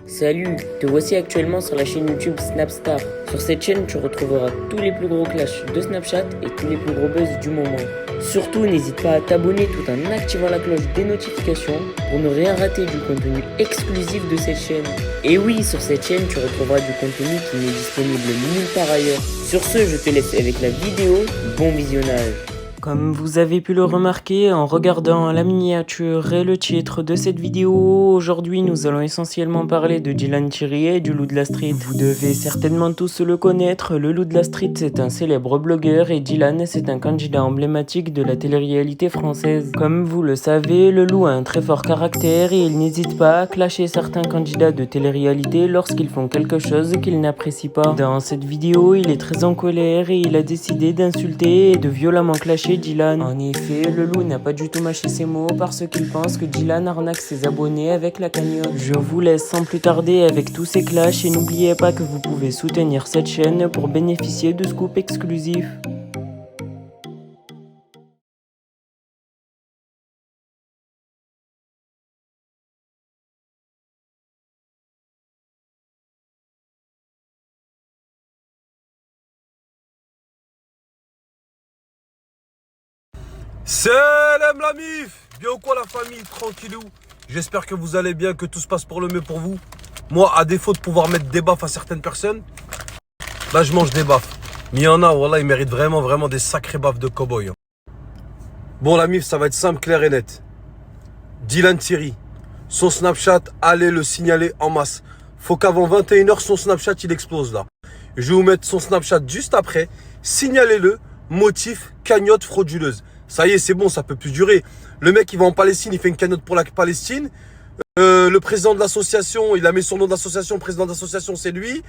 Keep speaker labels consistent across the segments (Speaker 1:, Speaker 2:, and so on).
Speaker 1: Salut, te voici actuellement sur la chaîne YouTube Snapstar. Sur cette chaîne, tu retrouveras tous les plus gros clashs de Snapchat et tous les plus gros buzz du moment. Surtout, n'hésite pas à t'abonner tout en activant la cloche des notifications pour ne rien rater du contenu exclusif de cette chaîne. Et oui, sur cette chaîne, tu retrouveras du contenu qui n'est disponible nulle part ailleurs. Sur ce, je te laisse avec la vidéo. Bon visionnage. Comme vous avez pu le remarquer en regardant la miniature et le titre de cette vidéo, aujourd'hui nous allons essentiellement parler de Dylan Thierry et du Loup de la Street. Vous devez certainement tous le connaître, le Loup de la Street c'est un célèbre blogueur et Dylan c'est un candidat emblématique de la télé-réalité française. Comme vous le savez, le Loup a un très fort caractère et il n'hésite pas à clasher certains candidats de télé-réalité lorsqu'ils font quelque chose qu'il n'apprécie pas. Dans cette vidéo, il est très en colère et il a décidé d'insulter et de violemment clasher Dylan. En effet, le Loup n'a pas du tout mâché ses mots parce qu'il pense que Dylan arnaque ses abonnés avec la cagnotte. Je vous laisse sans plus tarder avec tous ces clashs et n'oubliez pas que vous pouvez soutenir cette chaîne pour bénéficier de scoops exclusifs.
Speaker 2: Salam la mif. Bien ou quoi la famille, tranquillou. J'espère que vous allez bien, que tout se passe pour le mieux pour vous. Moi, à défaut de pouvoir mettre des baffes à certaines personnes, là je mange des baffes. Mais il y en a, voilà, ils méritent vraiment des sacrés baffes de cow-boy. Bon la mif, ça va être simple, clair et net. Dylan Thierry, son Snapchat, allez le signaler en masse. Faut qu'avant 21h, son Snapchat, il explose là. Je vais vous mettre son Snapchat juste après. Signalez-le, motif, cagnotte frauduleuse. Ça y est, c'est bon, ça peut plus durer. Le mec, il va en Palestine, il fait une cagnotte pour la Palestine. Le président de l'association, il a mis son nom d'association, le président d'association, c'est lui.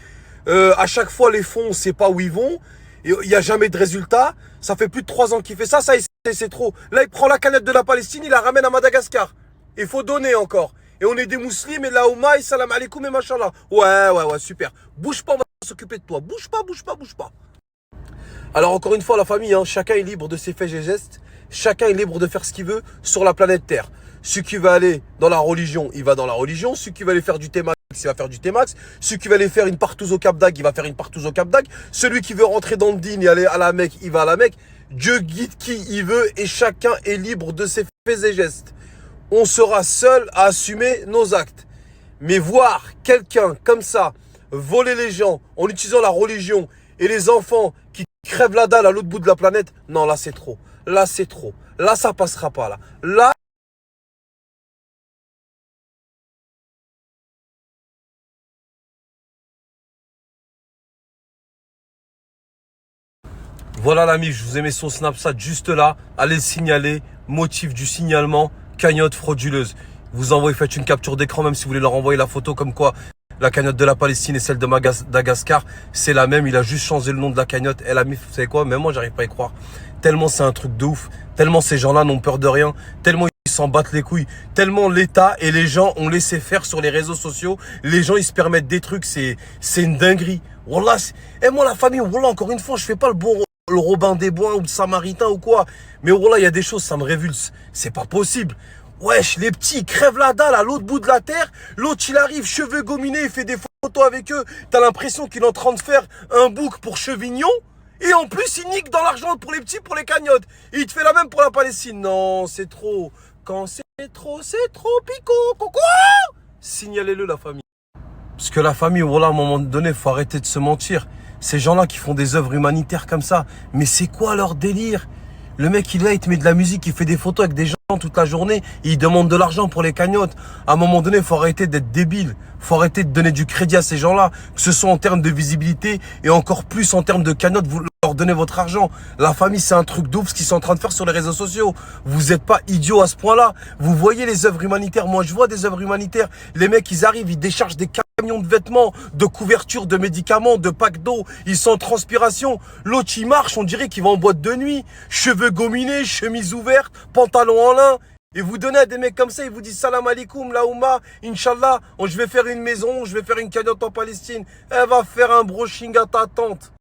Speaker 2: À chaque fois, les fonds, on sait pas où ils vont. Il n'y a jamais de résultat. Ça fait plus de 3 ans qu'il fait ça. Ça, c'est trop. Là, il prend la canette de la Palestine, il la ramène à Madagascar. Il faut donner encore. Et on est des musulmans, et là, Ouma, salam alaikum et machallah. Ouais, super. Bouge pas, on va s'occuper de toi. Bouge pas. Alors, encore une fois, la famille, hein, chacun est libre de ses faits et gestes. Chacun est libre de faire ce qu'il veut sur la planète Terre. Celui qui va aller dans la religion, il va dans la religion. Celui qui va aller faire du T-Max, il va faire du T-Max. Celui qui va aller faire une partouze au Cap d'Agde, il va faire une partouze au Cap d'Agde. Celui qui veut rentrer dans le dîn et aller à la Mecque, il va à la Mecque. Dieu guide qui il veut et chacun est libre de ses faits et gestes. On sera seul à assumer nos actes. Mais voir quelqu'un comme ça voler les gens en utilisant la religion et les enfants qui crèvent la dalle à l'autre bout de la planète, non, là c'est trop. Là c'est trop. Là ça passera pas là. Là, voilà l'ami, je vous ai mis son Snapchat juste là. Allez le signaler. Motif du signalement, cagnotte frauduleuse. Vous envoyez, faites une capture d'écran même si vous voulez leur envoyer la photo comme quoi la cagnotte de la Palestine et celle de Madagascar, c'est la même. Il a juste changé le nom de la cagnotte. Elle a mis, vous savez quoi, même moi j'arrive pas à y croire. Tellement c'est un truc de ouf. Tellement ces gens-là n'ont peur de rien. Tellement ils s'en battent les couilles. Tellement l'État et les gens ont laissé faire sur les réseaux sociaux. Les gens ils se permettent des trucs. C'est une dinguerie. Wallah, et moi la famille, wallah, encore une fois, je fais pas le Robin des Bois ou le Samaritain ou quoi. Mais wallah, il y a des choses, ça me révulse. C'est pas possible. Wesh, les petits, ils crèvent la dalle à l'autre bout de la terre. L'autre, il arrive, cheveux gominés, il fait des photos avec eux. T'as l'impression qu'il est en train de faire un book pour Chevignon. Et en plus, il nique dans l'argent pour les petits, pour les cagnottes. Et il te fait la même pour la Palestine. Non, c'est trop. Quand c'est trop, pico, coco. Signalez-le, la famille. Parce que la famille, voilà, à un moment donné, faut arrêter de se mentir. Ces gens-là qui font des œuvres humanitaires comme ça, mais c'est quoi leur délire? Le mec, il est là, il te met de la musique, il fait des photos avec des gens toute la journée, et il demande de l'argent pour les cagnottes. À un moment donné, faut arrêter d'être débile. Faut arrêter de donner du crédit à ces gens-là, que ce soit en termes de visibilité et encore plus en termes de cagnottes, vous leur donnez votre argent. La famille, c'est un truc d'ouf ce qu'ils sont en train de faire sur les réseaux sociaux. Vous n'êtes pas idiots à ce point-là. Vous voyez les œuvres humanitaires. Moi, je vois des œuvres humanitaires. Les mecs, ils arrivent, ils déchargent des camions de vêtements, de couvertures, de médicaments, de packs d'eau. Ils sont en transpiration. L'autre, il marche, on dirait qu'il va en boîte de nuit. Cheveux gominés, chemise ouverte, pantalon en lin. Et vous donnez à des mecs comme ça, ils vous disent salam alaikum, la Ouma, Inch'Allah, je vais faire une maison, je vais faire une cagnotte en Palestine. Elle va faire un brushing à ta tante.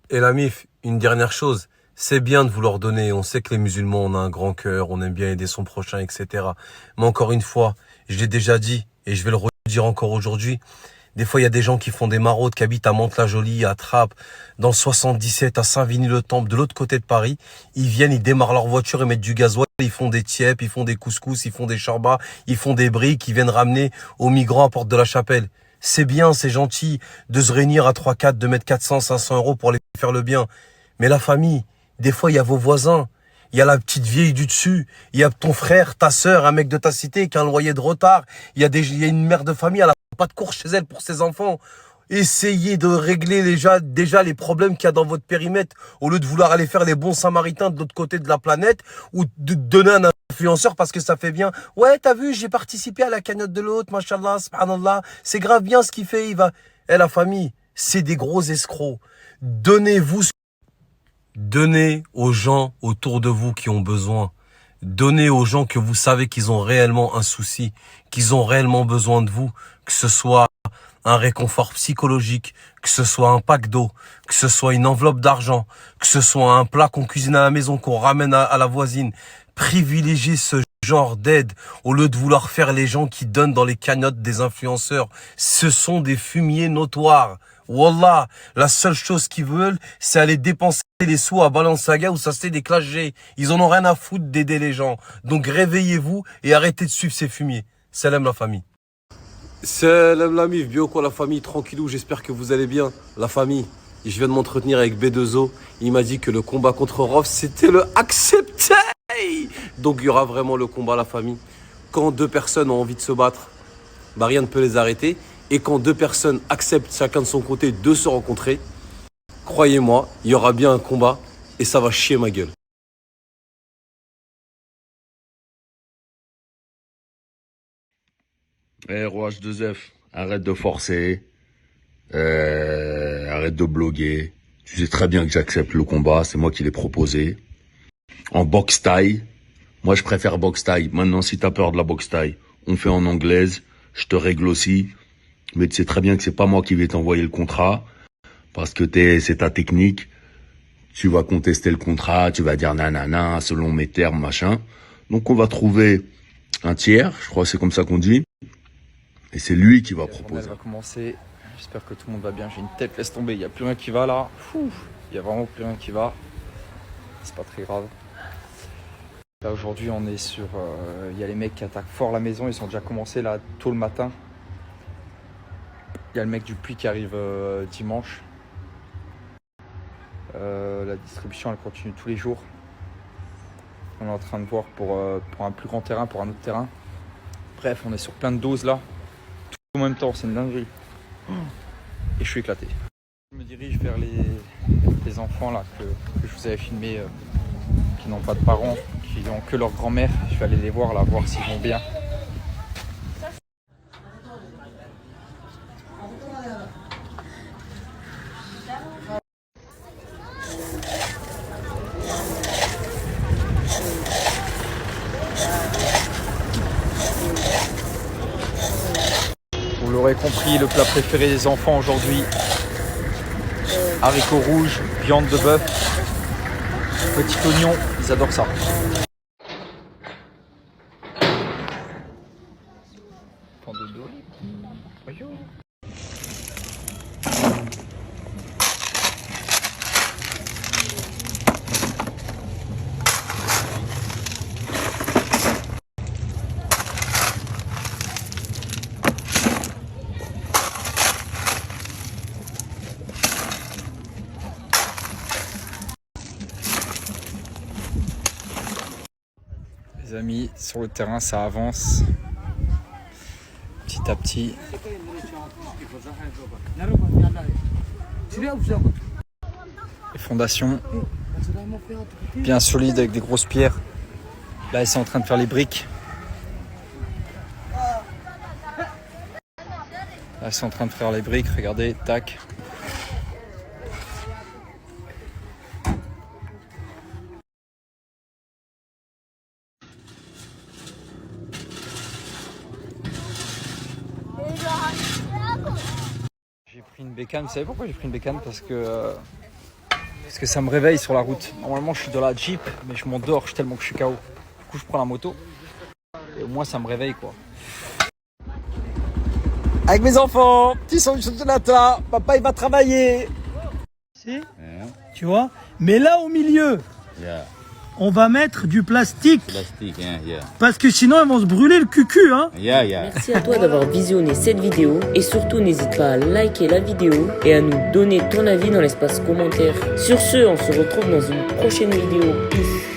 Speaker 2: Et la MIF, une dernière chose, c'est bien de vouloir donner. On sait que les musulmans, on a un grand cœur, on aime bien aider son prochain, etc. Mais encore une fois, je l'ai déjà dit et je vais le redire encore aujourd'hui. Des fois, il y a des gens qui font des maraudes, qui habitent à Mantes-la-Jolie, à Trappes, dans le 77, à Saint-Vigny-le-Temple, de l'autre côté de Paris. Ils viennent, ils démarrent leur voiture et mettent du gasoil. Ils font des tièpes, ils font des couscous, ils font des charbas, ils font des briques, ils viennent ramener aux migrants à Porte de la Chapelle. C'est bien, c'est gentil de se réunir à 3-4, de mettre 400, 500 euros pour aller faire le bien. Mais la famille, des fois, il y a vos voisins. Il y a la petite vieille du dessus. Il y a ton frère, ta sœur, un mec de ta cité qui a un loyer de retard. Il y a une mère de famille, elle n'a pas de course chez elle pour ses enfants. Essayez de régler déjà les problèmes qu'il y a dans votre périmètre au lieu de vouloir aller faire les bons samaritains de l'autre côté de la planète ou de donner un influenceur parce que ça fait bien. Ouais, t'as vu, j'ai participé à la cagnotte de l'autre, machallah, subhanallah. C'est grave bien ce qu'il fait, il va. La famille, c'est des gros escrocs. Donnez aux gens autour de vous qui ont besoin. Donnez aux gens que vous savez qu'ils ont réellement un souci, qu'ils ont réellement besoin de vous, que ce soit un réconfort psychologique, que ce soit un pack d'eau, que ce soit une enveloppe d'argent, que ce soit un plat qu'on cuisine à la maison, qu'on ramène à la voisine. Privilégiez ce genre d'aide au lieu de vouloir faire les gens qui donnent dans les cagnottes des influenceurs. Ce sont des fumiers notoires. Wallah, la seule chose qu'ils veulent, c'est aller dépenser les sous à Balenciaga ou s'acheter des Clash G. Ils en ont rien à foutre d'aider les gens. Donc réveillez-vous et arrêtez de suivre ces fumiers. Salam la famille. Salam la mif, bien quoi la famille, tranquillou, j'espère que vous allez bien. La famille, je viens de m'entretenir avec B2O. Il m'a dit que le combat contre Rof, c'était le accepté. Donc il y aura vraiment le combat la famille. Quand deux personnes ont envie de se battre, bah rien ne peut les arrêter. Et quand deux personnes acceptent chacun de son côté de se rencontrer, croyez-moi, il y aura bien un combat et ça va chier ma gueule.
Speaker 3: Eh, ROH2F, arrête de forcer, arrête de bloguer. Tu sais très bien que j'accepte le combat, c'est moi qui l'ai proposé. En boxe taille, moi je préfère boxe taille. Maintenant, si t'as peur de la boxe taille, on fait en anglaise, je te règle aussi. Mais tu sais très bien que c'est pas moi qui vais t'envoyer le contrat, parce que c'est ta technique. Tu vas contester le contrat, tu vas dire nanana, selon mes termes, machin. Donc on va trouver un tiers, je crois que c'est comme ça qu'on dit. Et c'est lui qui va proposer.
Speaker 4: On va commencer. J'espère que tout le monde va bien. J'ai une tête, laisse tomber. Il n'y a plus rien qui va là. Il n'y a vraiment plus rien qui va. C'est pas très grave. Là aujourd'hui on est sur... Il y a les mecs qui attaquent fort la maison. Ils ont déjà commencé là tôt le matin. Il y a le mec du Puy qui arrive dimanche. La distribution elle continue tous les jours. On est en train de voir pour un plus grand terrain, pour un autre terrain. Bref, on est sur plein de doses là. Tout en même temps, c'est une dinguerie. Et je suis éclaté. Je me dirige vers les enfants là que je vous avais filmé, qui n'ont pas de parents, qui n'ont que leur grand-mère. Je vais aller les voir là, voir s'ils vont bien. Vous l'aurez compris, le plat préféré des enfants aujourd'hui, haricots rouges, viande de bœuf, petit oignon, ils adorent ça. Les amis, sur le terrain ça avance petit à petit. Les fondations bien solides avec des grosses pierres. Là ils sont en train de faire les briques. Là ils sont en train de faire les briques, regardez, tac. J'ai pris une bécane, vous savez pourquoi j'ai pris une bécane? Parce que parce que ça me réveille sur la route. Normalement, je suis dans la Jeep, mais je m'endors tellement que je suis KO. Du coup, je prends la moto et au moins ça me réveille quoi. Avec mes enfants, petit sandwich de nata, papa il va travailler.
Speaker 5: Tu vois? Mais là au milieu, on va mettre du plastique. Parce que sinon ils vont se brûler le cucu, hein.
Speaker 1: Merci à toi d'avoir visionné cette vidéo et surtout n'hésite pas à liker la vidéo et à nous donner ton avis dans l'espace commentaire. Sur ce, on se retrouve dans une prochaine vidéo. Peace.